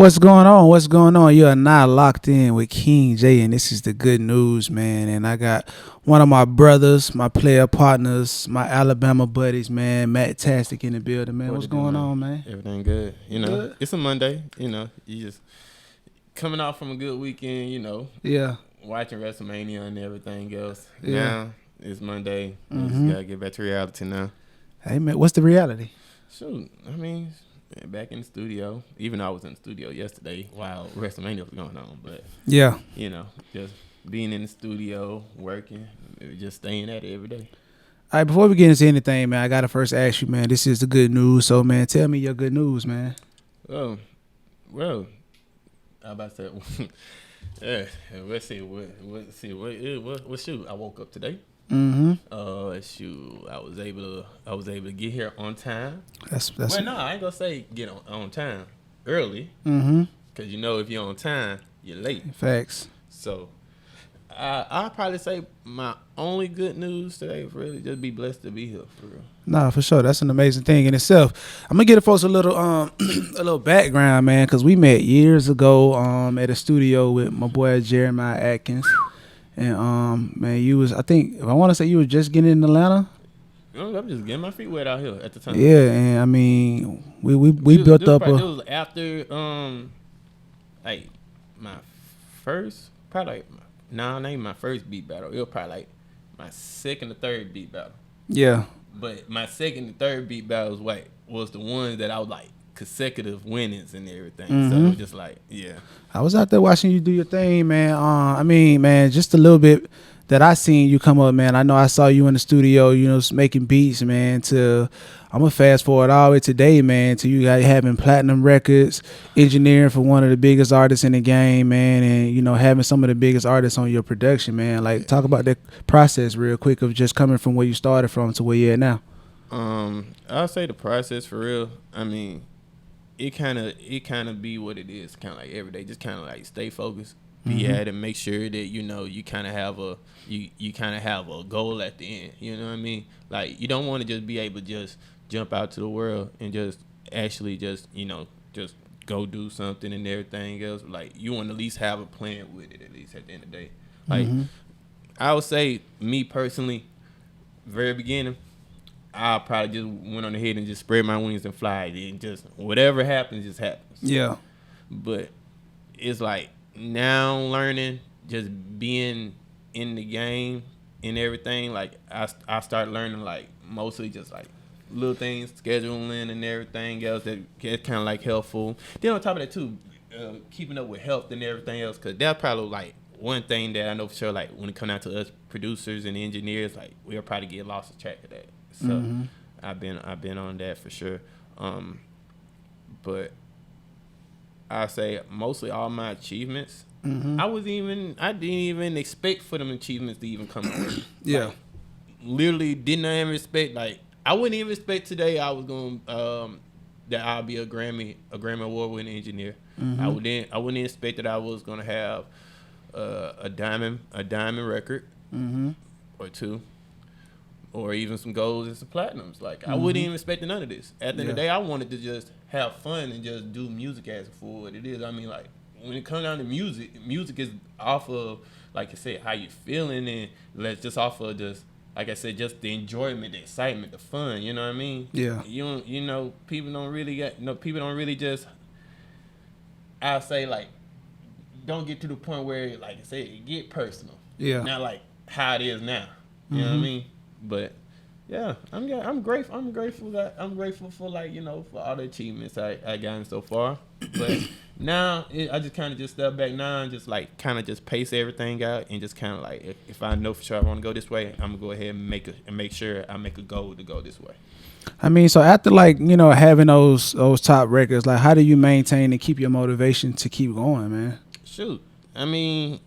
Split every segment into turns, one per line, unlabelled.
What's going on? What's going on? You are now locked in with King J, and this is the good news, man. And I got one of my brothers, my player partners, my Alabama buddies, man, Mattazik in the building, man.
What
What's
to do,
going
man?
on, man?
Everything good.
Good?
It's a Monday. You just coming off from a good weekend.
Yeah.
Watching WrestleMania and everything else.
Yeah.
Now it's Monday.
Mhm.
Just gotta get back to reality now.
Hey, man, what's the reality?
Shoot, back in the studio. Even though I was in the studio yesterday while WrestleMania was going on, but
Yeah.
just being in the studio working, just staying at it every day.
All right, before we get into anything, man, I got to first ask you, man, this is the good news. So, man, tell me your good news, man.
Oh, well, I about to say, let's see, what shoot? I woke up today.
Mm-hmm.
Shoot, I was able to get here on time.
That's
Well, no, I ain't gonna say get on time early,
Mm-hmm.
cause if you're on time, you're late.
Facts.
So, I'll probably say my only good news today is really just be blessed to be here for real.
Nah, for sure. That's an amazing thing in itself. I'm gonna give the folks a little a little background, man, because we met years ago at a studio with my boy Jeremiah Atkins. And man, I think if I want to say you were just getting in Atlanta.
I'm just getting my feet wet out here at the time.
Yeah, and I mean we built up
It was after like my first not even my first beat battle. It was probably like my second or third beat battle.
Yeah.
But my second and third beat battles was the ones that I was like consecutive winnings and everything.
Mm-hmm.
So it was just like, yeah.
I was out there watching you do your thing, man. I mean, man, just a little bit that I seen you come up, man. I know I saw you in the studio, making beats, man. I'm gonna fast forward all the way today, man, to you guys having platinum records, engineering for one of the biggest artists in the game, man, and having some of the biggest artists on your production, man. Like, talk about that process real quick of just coming from where you started from to where you're at now.
I'll say the process for real. I mean, it kind of be what it is, kind of like every day. Just kind of like stay focused, be at it, make sure that you kind of have a goal at the end. You know what I mean? Like, you don't want to just be able to just jump out to the world and just actually just go do something and everything else. Like, you want to at least have a plan with it, at least at the end of the day. Like, I would say, me personally, very beginning, I probably just went on ahead and just spread my wings and fly. And just whatever happens, just happens.
Yeah.
But it's like now learning, just being in the game and everything. Like, I started learning like mostly just like little things, scheduling and everything else that get kind of like helpful. Then on top of that too, keeping up with health and everything else, because that's probably like one thing that I know for sure. Like, when it comes down to us producers and engineers, like, we'll probably get lost track of that. So I've been on that for sure. But I say mostly all my achievements. I didn't even expect for them achievements to even come out.
Yeah.
Like, literally didn't even expect. Like, I wouldn't even expect today I was going that I'll be a Grammy award winning engineer. I wouldn't expect that I was gonna have a diamond record or two, or even some golds and some platinums. Like, I wouldn't even expect none of this. At the end of the day, I wanted to just have fun and just do music as for what it is. I mean, like, when it comes down to music is off of, like I said, how you feeling, and let's just off of just, like I said, just the enjoyment, the excitement, the fun. You know what I mean?
Yeah.
People don't really just, I'll say, like, don't get to the point where, like I said, it get personal.
Yeah.
Not like how it is now. You know what I mean? But yeah, I'm grateful. I'm grateful for, like, for all the achievements I gotten so far. But now I just kind of just step back now and just like kind of just pace everything out, and just kind of like, if I know for sure I want to go this way, I'm gonna go ahead and make sure I make a goal to go this way.
I mean, so after, like, having those top records, like, how do you maintain and keep your motivation to keep going, man?
Shoot, I mean,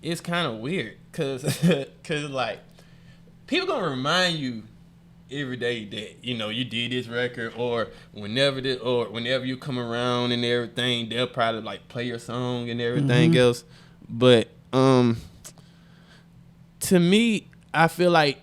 it's kind of weird cause like, people gonna remind you every day that you did this record, or whenever you come around and everything, they'll probably like play your song and everything else. But to me, I feel like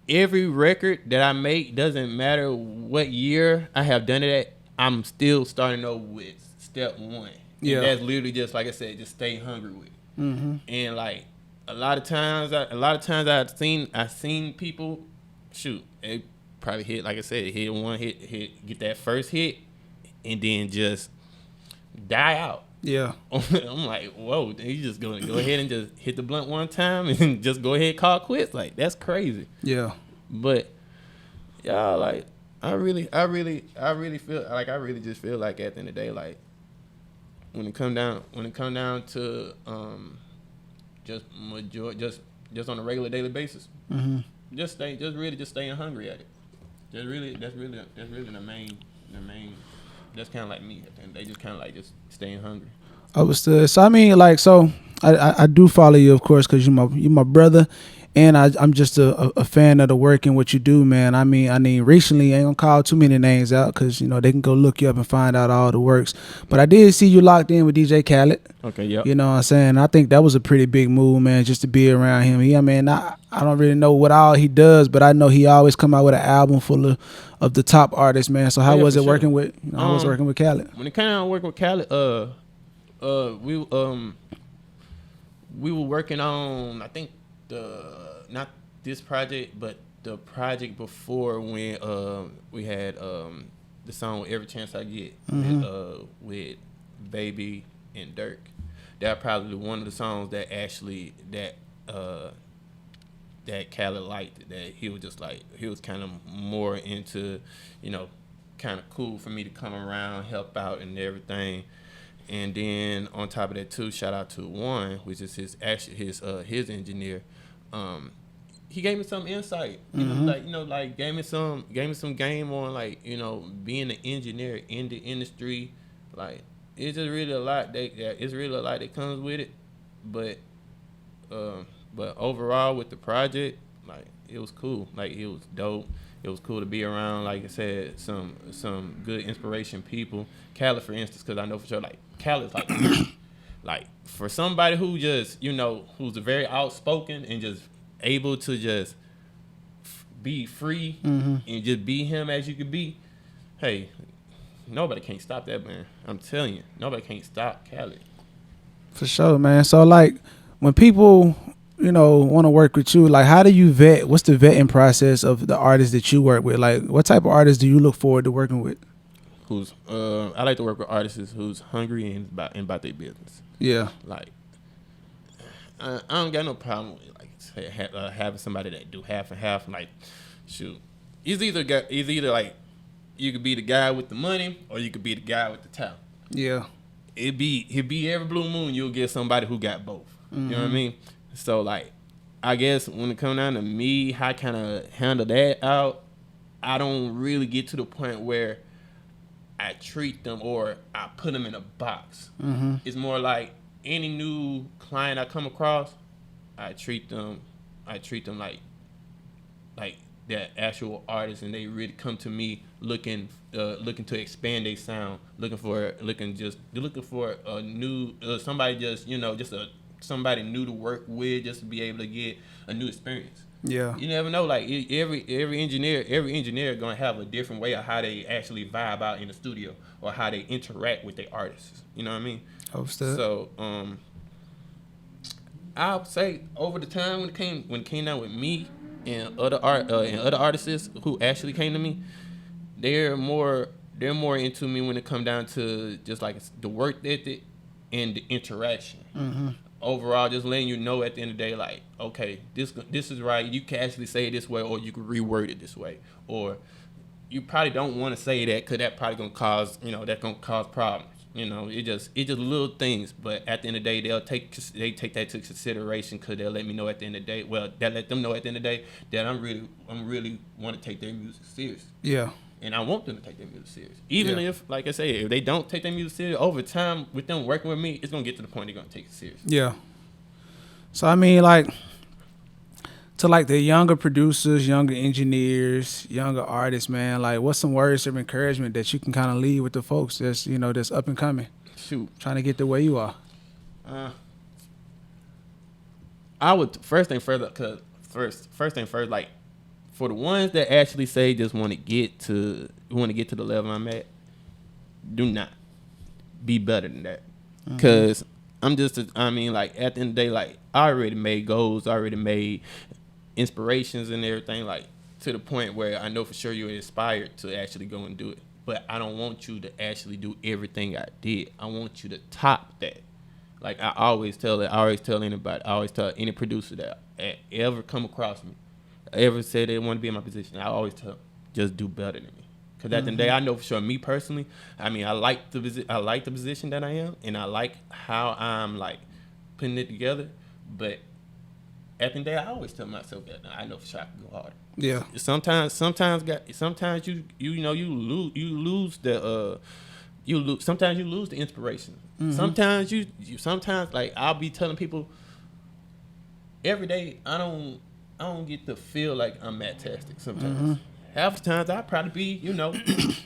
every record that I make, doesn't matter what year I have done it at, I'm still starting over with step one.
Yeah.
And that's literally just like I said, just stay hungry with it.
Mm-hmm.
And like a lot of times I've seen people shoot. They probably hit, like I said, hit one hit, get that first hit, and then just die out.
Yeah.
I'm like, whoa, you just gonna go ahead and just hit the blunt one time and just go ahead and call quits. Like, that's crazy.
Yeah.
But y'all, like, I really feel like, I really just feel like at the end of the day, like, when it come down to just on a regular daily basis,
Mm-hmm.
just staying hungry at it. That's really the main. That's kind of like me. They just kind of like just staying hungry.
Understood. So I mean, like, so I do follow you, of course, because you my brother, and I'm just a fan of the work and what you do, man. I mean, recently I ain't gonna call too many names out because they can go look you up and find out all the works. But I did see you locked in with DJ Khalid.
Okay, yep.
You know what I'm saying? I think that was a pretty big move, man, just to be around him. I don't really know what all he does, but I know he always come out with an album full of the top artists, man. So how was it working with Khalid?
When it came out working with Khalid, we were working on, I think, not this project, but the project before, when we had the song Every Chance I Get, with Baby and Dirk. That probably one of the songs that actually that Khalid liked, that he was just like, he was kind of more into, kind of cool for me to come around, help out and everything. And then on top of that too, shout out to One, which is his engineer. He gave me some insight, gave me some game on, like, being an engineer in the industry. Like, it's just really a lot that comes with it. But overall with the project, like, it was cool. Like, it was dope. It was cool to be around, like I said, some good inspiration people. Khalid, for instance, because I know for sure, like, Khaled's like, like, for somebody who just, who's very outspoken and just able to just be free and just be him as you could be, hey, nobody can't stop that, man. I'm telling you, nobody can't stop Khalid.
For sure, man. So, like, when people, want to work with you, like, how do you vet? What's the vetting process of the artists that you work with? Like, what type of artists do you look forward to working with?
I like to work with artists who's hungry and about their business. Yeah. Like, I don't got no problem with, like, having somebody that do half and half. Like, shoot, it's either like, you could be the guy with the money or you could be the guy with the talent. Yeah. It'd be every blue moon you'll get somebody who got both. You know what I mean? So, like, I guess when it comes down to me, how I kind of handle that out, I don't really get to the point where I treat them or I put them in a box. It's more like any new client I come across, I treat them like they're actual artists, and they really come to me looking to expand their sound, looking for a new somebody new to work with, just to be able to get a new experience. Yeah. You never know. Like, every engineer gonna have a different way of how they actually vibe out in the studio or how they interact with their artists. You know what I mean? Understood. So I'll say over the time when it came down with me and other artists who actually came to me, they're more into me when it come down to just like the work ethic and the interaction. Overall, just letting you know at the end of the day, like, okay, this is right. You can actually say it this way, or you can reword it this way, or you probably don't want to say that because that probably gonna cause problems. It just little things, but at the end of the day, they take that to consideration because they'll let me know at the end of the day. Well, that let them know at the end of the day that I'm really want to take their music serious. Yeah. And I want them to take their music serious. Even if, like I say, if they don't take their music serious, over time, with them working with me, it's going to get to the point they're going to take it serious. Yeah.
So, I mean, like, to, like, the younger producers, younger engineers, younger artists, man, like, what's some words of encouragement that you can kind of leave with the folks that's, that's up and coming? Shoot. Trying to get to where you are.
I would, first thing first, like, for the ones that actually say just want to get to the level I'm at, do be better than that. Because I'm just, I mean, like, at the end of the day, like, I already made goals, I already made inspirations and everything, like, to the point where I know for sure you're inspired to actually go and do it. But I don't want you to actually do everything I did. I want you to top that. Like, I always tell anybody, I always tell any producer that ever come across me, ever say they want to be in my position, I always tell them, just do better than me. Because at the end of the day, I know for sure, me personally, I mean, I like the position that I am, and I like how I'm, like, putting it together. But at the end of the day, I always tell myself that I know for sure I can go harder.
Yeah.
Sometimes you know you lose the sometimes you lose the inspiration. Sometimes sometimes like I'll be telling people every day I don't get to feel like I'm Mattazik sometimes. Half the times I probably be, you know,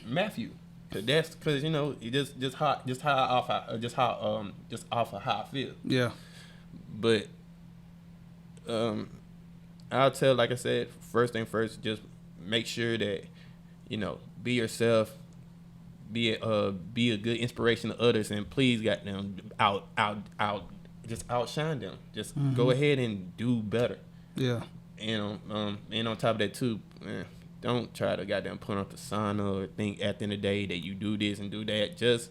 Matthew. Cause you know, it just off of how I feel.
Yeah.
But I'll tell, like I said, first thing first, just make sure that, you know, be yourself, be a good inspiration to others, and please goddamn just outshine them. Just go ahead and do better.
Yeah.
And on top of that too, man, don't try to goddamn put on persona or think at the end of the day that you do this and do that. Just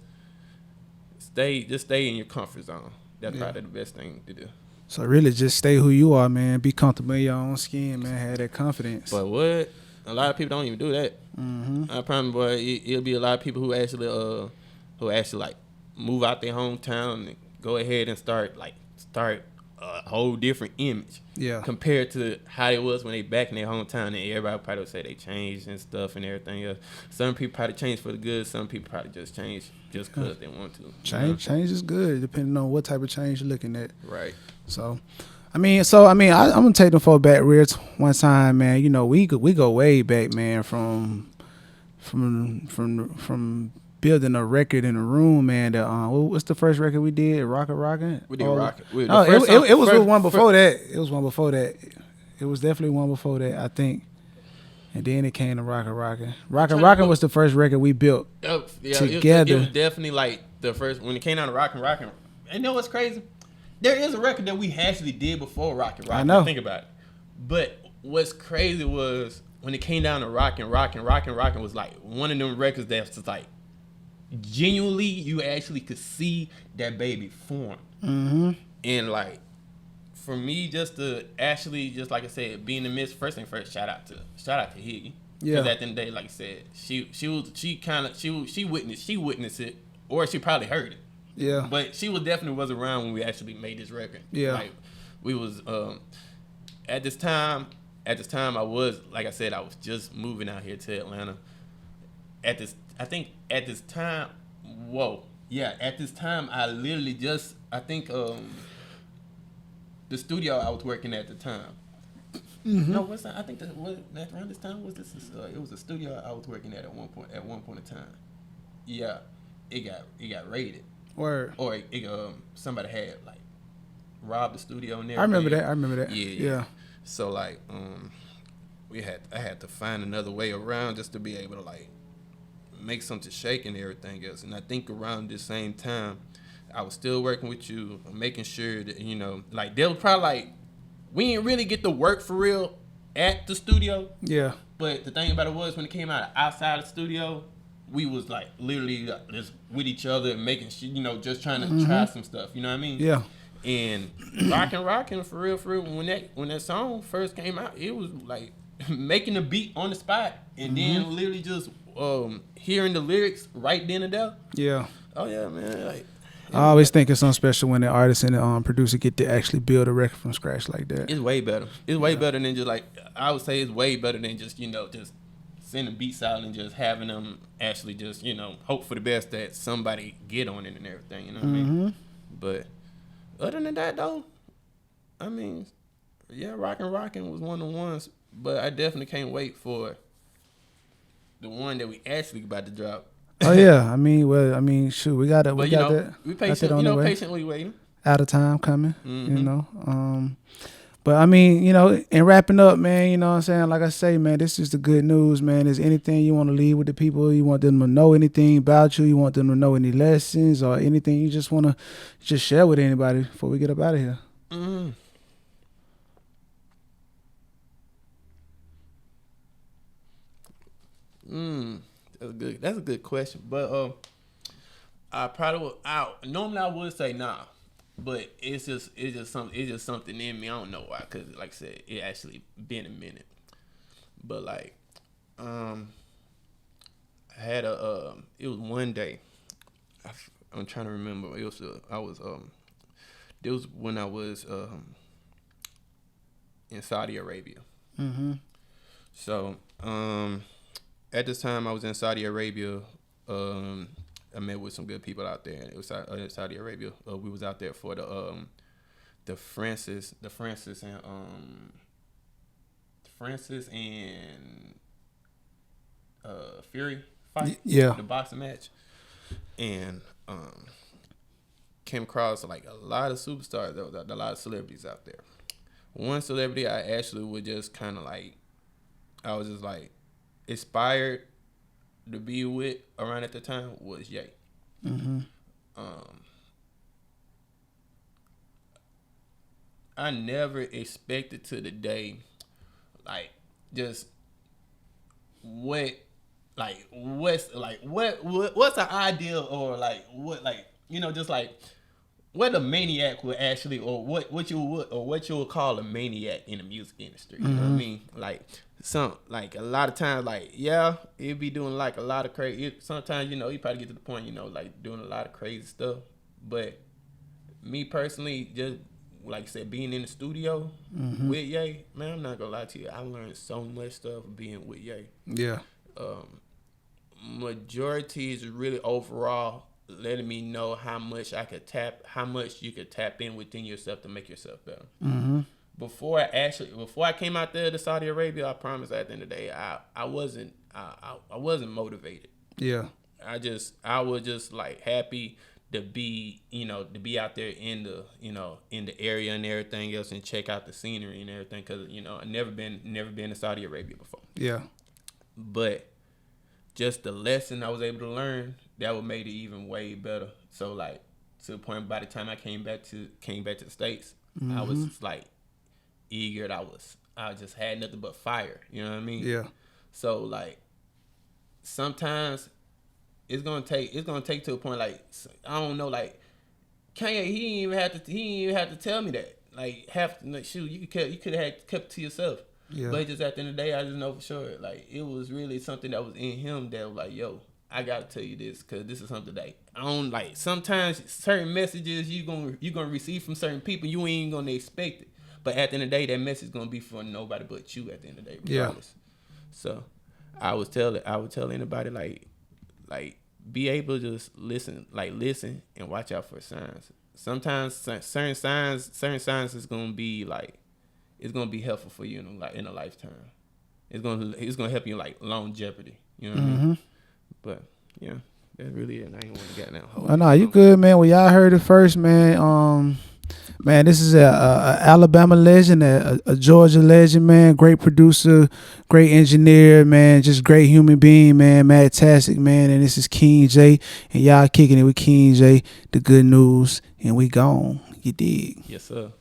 stay in your comfort zone. That's probably the best thing to do.
So really just stay who you are, man. Be comfortable in your own skin, man. Have that confidence.
But what? A lot of people don't even do that. I promise, boy, it'll be a lot of people who actually like move out their hometown and go ahead and start a whole different image.
Yeah.
Compared to how it was when they back in their hometown, and everybody probably would say they changed and stuff and everything else. Some people probably change for the good. Some people probably just change just because they want to.
Change is good, depending on what type of change you're looking at.
Right.
So, I'm gonna take them folks back real one time, man. You know, we go way back, man, from building a record in a room, man. What's the first record we did? Rockin'?
We did Rocket.
It was one before that. It was one before that. It was definitely one before that, I think. And then it came to Rockin'. Rockin' was the first record we built together.
It was definitely like the first when it came down to Rockin'. And you know what's crazy? There is a record that we actually did before Rockin'.
I know.
Think about it. But what's crazy was when it came down to Rockin' was like one of them records that's just like genuinely you actually could see that baby form. And like for me, just to actually, just like I said, be in the midst. First thing first, shout out to Higgy.
Yeah.
Because at the end of the day, like I said, she witnessed it, or she probably heard it.
Yeah.
But she definitely was around when we actually made this record.
Yeah.
Like we was at this time I was, like I said, I was just moving out here to Atlanta. At this time I literally just the studio I was working at the time. No, what's that? I think that around this time was this. It was a studio I was working at one point in time. Yeah, it got raided.
Word.
Or somebody had like robbed the studio and everything.
I remember that. Yeah.
So like I had to find another way around just to be able to like make something shake and everything else. And I think around this same time, I was still working with you, making sure that, you know, like they was probably like, we didn't really get to work for real at the studio.
Yeah.
But the thing about it was when it came out outside the studio, we was like literally just with each other and making shit, you know, just trying to try some stuff. You know what I mean?
Yeah.
And rockin' for real. When that song first came out, it was like making the beat on the spot and then literally just hearing the lyrics right then and there.
Yeah.
Oh yeah, man. Like,
I always think it's something special when the artist and the producer get to actually build a record from scratch like that.
It's way better. It's way better than just like, I would say it's way better than just, you know, just sending beats out and just having them actually just, you know, hope for the best that somebody get on it and everything, you know what I mean? But other than that though, I mean, yeah, Rockin' was one of the ones, but I definitely can't wait for the one that we actually about to drop.
Oh yeah, shoot, we got that. We got that.
We patiently waiting.
Out of time coming, you know. But I mean, and wrapping up, man, you know what I'm saying? Like I say, man, this is the good news, man. Is anything you want to leave with the people? You want them to know anything about you? You want them to know any lessons or anything you just want to just share with anybody before we get up out of here?
That's a good question. But I probably would. Normally I would say nah, but it's just something in me. I don't know why. Cause like I said, it actually been a minute. But like, I had it was one day. I'm trying to remember. It was when I was in Saudi Arabia.
Mm-hmm.
So at this time I was in Saudi Arabia. I met with some good people out there. It was in Saudi Arabia. We was out there for the Francis and Fury fight.
Yeah.
The boxing match. And came across like a lot of superstars. There was a lot of celebrities out there. One celebrity I actually would just kind of like, I was just like inspired to be with around at the time was Ye.
Mm-hmm.
I never expected to the day, like, just what's the ideal, or like what, like, just like what a maniac would actually, or what you would call a maniac in the music industry. You know what I mean? Like like a lot of times, like, yeah, it'd be doing like a lot of crazy. Sometimes, you probably get to the point, like doing a lot of crazy stuff. But me personally, just like I said, being in the studio with Ye, man, I'm not gonna lie to you, I learned so much stuff being with Ye.
Yeah.
Majority is really overall letting me know how much you could tap in within yourself to make yourself better.
Mm-hmm.
Before I came out there to Saudi Arabia, I promise at the end of the day, I wasn't motivated.
Yeah.
I was just like happy to be out there in the area and everything else, and check out the scenery and everything, because I never been to Saudi Arabia before.
Yeah. But
just the lesson I was able to learn, that would make it even way better. So like, to the point, by the time I came back to the States, I was just like eager. I just had nothing but fire. You know what I mean?
Yeah. So
like, sometimes it's gonna take to a point, like, I don't know, like Kanye, he didn't even have to tell me that. Like, shoot, you could have kept it to yourself. Yeah. But just at the end of the day, I just know for sure, like, it was really something that was in him that was like, yo, I gotta tell you this, because this is something that I don't like. Sometimes certain messages you gonna receive from certain people, you ain't gonna expect it. But at the end of the day, that message is gonna be for nobody but you at the end of the day, regardless. Yeah. So I would tell anybody, like be able to just listen and watch out for signs. Sometimes certain signs is gonna be like, it's gonna be helpful for you in a lifetime. It's gonna help you like longevity. You know what I mean? But yeah, that's really it. I ain't want to get that whole. No,
you good, man. Well, y'all heard it first, man. Man, this is a Alabama legend, a Georgia legend, man. Great producer, great engineer, man. Just great human being, man. Mattazik, man. And this is King J, and y'all kicking it with King J. The good news, and we gone. You dig?
Yes, sir.